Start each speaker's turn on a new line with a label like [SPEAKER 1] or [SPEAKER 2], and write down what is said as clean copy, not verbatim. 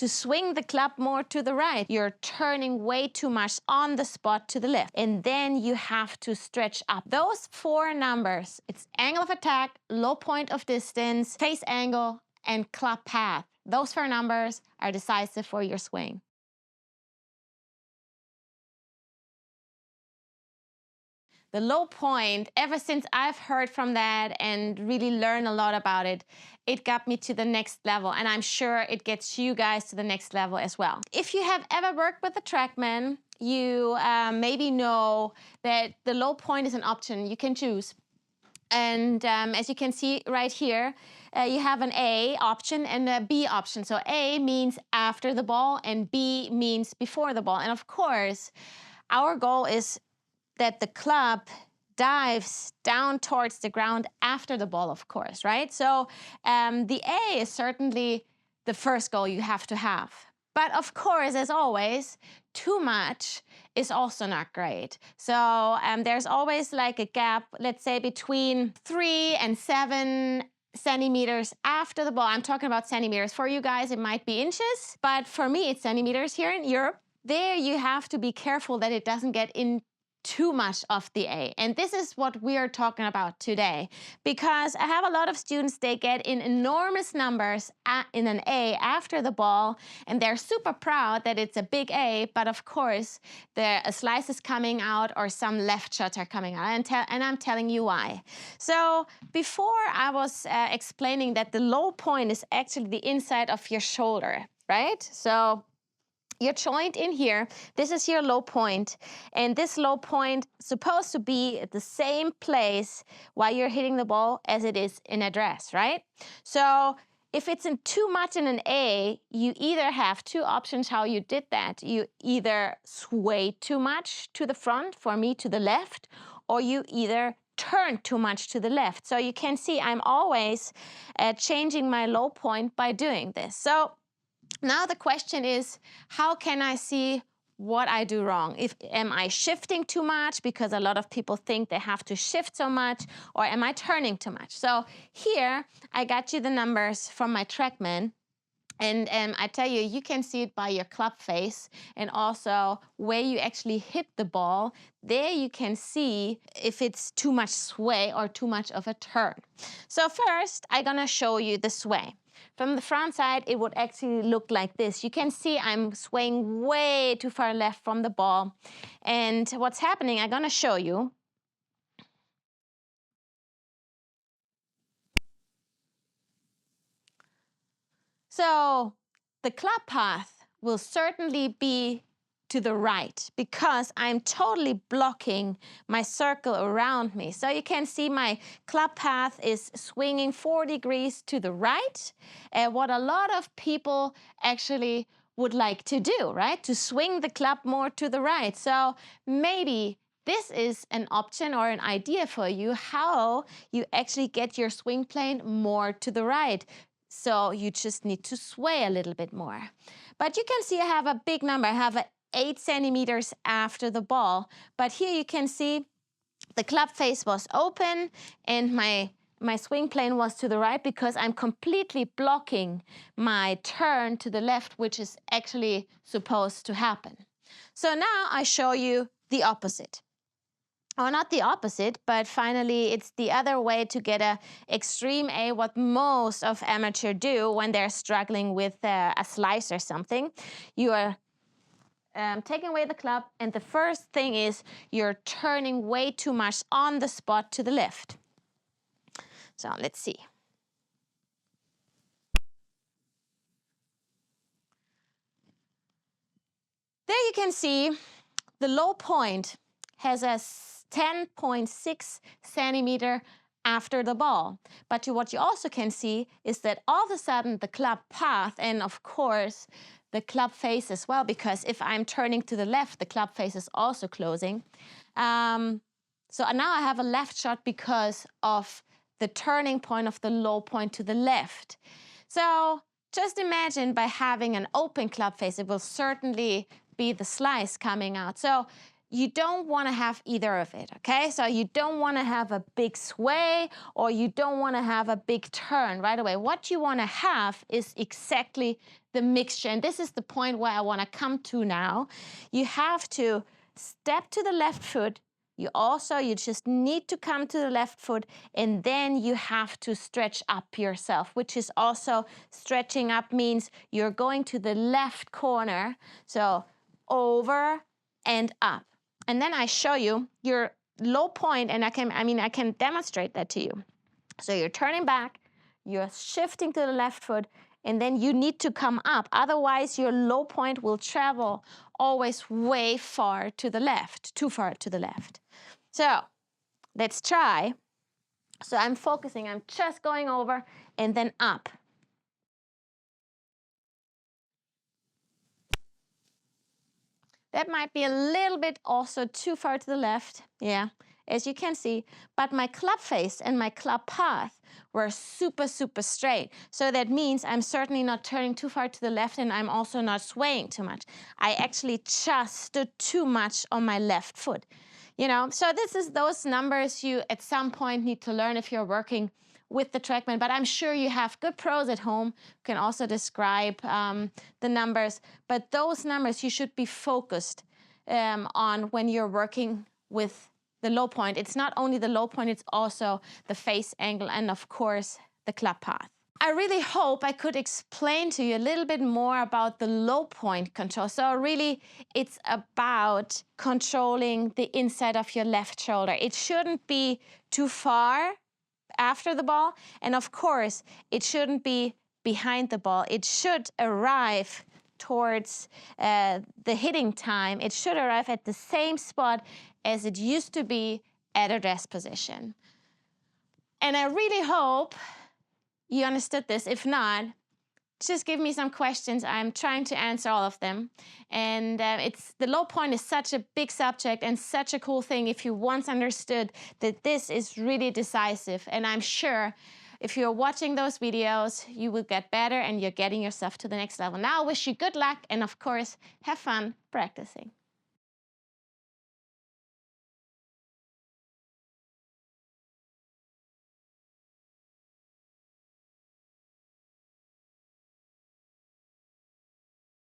[SPEAKER 1] to swing the club more to the right. You're turning way too much on the spot to the left. And then you have to stretch up. Those 4 numbers, it's angle of attack, low point of distance, face angle, and club path. Those 4 numbers are decisive for your swing. The low point, ever since I've heard from that and really learned a lot about it, it got me to the next level. And I'm sure it gets you guys to the next level as well. If you have ever worked with a TrackMan, you maybe know that the low point is an option you can choose. And as you can see right here, you have an A option and a B option. So A means after the ball and B means before the ball. And of course, our goal is that the club dives down towards the ground after the ball, of course, right? So the A is certainly the first goal you have to have. But of course, as always, too much is also not great. So there's always like a gap, let's say between 3 and 7 centimeters after the ball. I'm talking about centimeters. For you guys, it might be inches, but for me, it's centimeters here in Europe. There you have to be careful that it doesn't get in too much of the A. And this is what we are talking about today, because I have a lot of students, they get in enormous numbers in an A after the ball, and they're super proud that it's a big A, but of course, a slice is coming out or some left shots are coming out, and I'm telling you why. So before I was explaining that the low point is actually the inside of your shoulder, right? So your joint in here, this is your low point, and this low point is supposed to be at the same place while you're hitting the ball as it is in a dress, right? So if it's in too much in an A, you either have 2 options how you did that. You either sway too much to the front, for me to the left, or you either turn too much to the left. So you can see I'm always changing my low point by doing this. So now the question is, how can I see what I do wrong? Am I shifting too much because a lot of people think they have to shift so much, or am I turning too much? So here I got you the numbers from my TrackMan, and I tell you, you can see it by your club face and also where you actually hit the ball. There you can see if it's too much sway or too much of a turn. So first, I'm gonna show you the sway. From the front side, it would actually look like this. You can see I'm swaying way too far left from the ball. And what's happening, I'm gonna show you. So the club path will certainly be to the right because I'm totally blocking my circle around me. So you can see my club path is swinging 4 degrees to the right, what a lot of people actually would like to do, right? To swing the club more to the right. So maybe this is an option or an idea for you, how you actually get your swing plane more to the right. So you just need to sway a little bit more. But you can see I have a big number. I have 8 centimeters after the ball. But here you can see the club face was open and my swing plane was to the right because I'm completely blocking my turn to the left, which is actually supposed to happen. So now I show you the opposite. Or not the opposite, but finally it's the other way to get a extreme A, what most of amateurs do when they're struggling with a slice or something. You are taking away the club, and the first thing is you're turning way too much on the spot to the left. So let's see. There you can see the low point has a 10.6 centimeter after the ball. But what you also can see is that all of a sudden the club path, and of course the club face as well, because if I'm turning to the left, the club face is also closing. So now I have a left shot because of the turning point of the low point to the left. So just imagine by having an open club face, it will certainly be the slice coming out. So you don't want to have either of it, okay? So you don't want to have a big sway or you don't want to have a big turn right away. What you want to have is exactly the mixture. And this is the point where I want to come to now. You have to step to the left foot. You just need to come to the left foot, and then you have to stretch up yourself, which is also stretching up means you're going to the left corner. So over and up. And then I show you your low point, and I can demonstrate that to you. So you're turning back, you're shifting to the left foot, and then you need to come up. Otherwise, your low point will travel always way far to the left, too far to the left. So let's try. So I'm focusing, I'm just going over and then up. That might be a little bit also too far to the left, yeah, as you can see, but my club face and my club path were super, super straight. So that means I'm certainly not turning too far to the left, and I'm also not swaying too much. I actually just stood too much on my left foot, you know? So this is those numbers you at some point need to learn if you're working with the TrackMan, but I'm sure you have good pros at home who can also describe the numbers. But those numbers you should be focused on when you're working with the low point. It's not only the low point, it's also the face angle and of course the club path. I really hope I could explain to you a little bit more about the low point control. So really, it's about controlling the inside of your left shoulder. It shouldn't be too far after the ball, and of course it shouldn't be behind the ball. It should arrive towards the hitting time. It should arrive at the same spot as it used to be at address position. And I really hope you understood this. If not, just give me some questions. I'm trying to answer all of them. And the low point is such a big subject and such a cool thing if you once understood that this is really decisive. And I'm sure if you're watching those videos, you will get better and you're getting yourself to the next level. Now I wish you good luck and of course, have fun practicing.